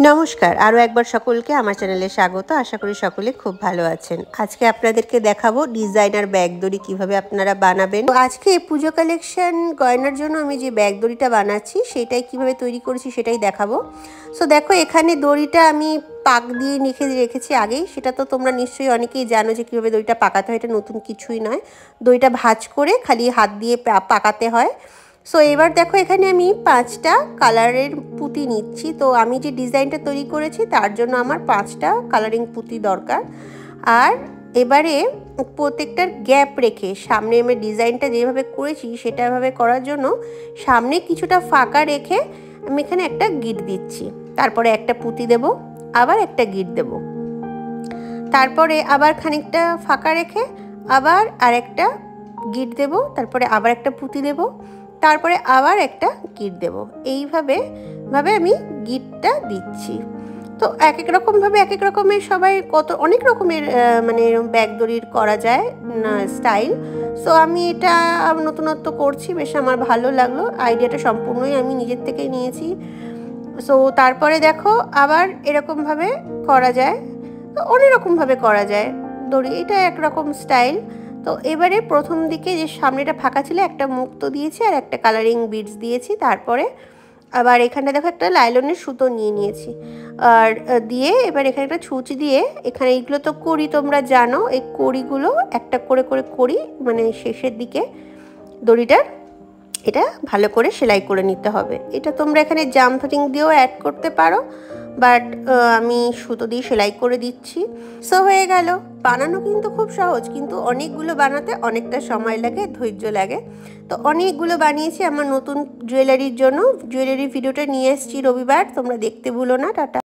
नमस्कार आरो एक बार सकलके आमार चैनेले स्वागत। आशा करी सकले खूब भालो आछेन। आजके आपनादेरके देखाबो डिजाइनार बैग दড়ি किभाबे आपनारा बानाबेन। तो आजके पुजो कालेक्शन गयनार जोन्नो आमि जे बैग दড়িটা बानाচ্ছি सेटाই किभाबे तैरि करेছি सेटाই देखाबो। सो देखो एखाने दড়িটা आमि पाक दिए लिखे रेखेছি আগেই, সেটা তো তোমরা নিশ্চয়ই অনেকেই জানো যে কিভাবে দড়িটা পাকাতে হয়। এটা নতুন কিছুই নয়, দড়িটা ভাঁজ করে খালি হাত দিয়ে পাকাতে হয়। সো এবার দেখো এখানে আমি 5টা কালারের পুঁতি নিচ্ছি। তো আমি যে ডিজাইনটা তৈরি করেছি তার জন্য আমার 5টা কালারিং পুঁতি দরকার। আর এবারে প্রত্যেকটার গ্যাপ রেখে সামনে আমি ডিজাইনটা যেভাবে করেছি সেটাভাবে করার জন্য সামনে কিছুটা ফাঁকা রেখে আমি এখানে একটা গিট দিচ্ছি। তারপরে একটা পুঁতি দেব, আবার একটা গিট দেব, তারপরে আবার খানিকটা ফাঁকা রেখে আবার আরেকটা গিট দেব, তারপরে আবার একটা পুঁতি দেব, তারপরে আবার একটা গিট দেব। এইভাবে আমি গিটটা দিচ্ছি। তো এক এক রকমভাবে এক এক রকমের সবাই অনেক রকমের মানে ব্যাগ দড়ির করা যায় স্টাইল। সো আমি এটা নতুনত্ব করছি, বেশ আমার ভালো লাগলো। আইডিয়াটা সম্পূর্ণই আমি নিজের থেকে নিয়েছি। সো তারপরে দেখো আবার এরকমভাবে করা যায়, তো অনেক রকমভাবে করা যায় দড়ি, এটা একরকম স্টাইল। তো এবারে প্রথম দিকে যে সামনেটা ফাঁকা ছিল একটা মুক্তো দিয়েছি আর একটা কালারিং বিডস দিয়েছি। তারপরে আবার এখানটা দেখো একটা লাইলনের সুতো নিয়েছি আর দিয়ে এবার এখানে একটা ছুঁচি দিয়ে এখানে এইগুলো তো করি তোমরা জানো, এই কড়িগুলো একটা করে করি মানে শেষের দিকে দড়িটার এটা ভালো করে সেলাই করে নিতে হবে। এটা তোমরা এখানে জাম ফিটিং দিয়েও অ্যাড করতে পারো, বাট আমি সুতো দিয়ে সেলাই করে দিচ্ছি। সো হয়ে গেল। বানানো কিন্তু খুব সহজ, কিন্তু অনেকগুলো বানাতে অনেকটা সময় লাগে, ধৈর্য লাগে। তো অনেকগুলো বানিয়েছি আমার নতুন জুয়েলারির জন্য। জুয়েলারি ভিডিওটা নিয়ে এসেছি রবিবার, তোমরা দেখতে ভুলো না। টাটা।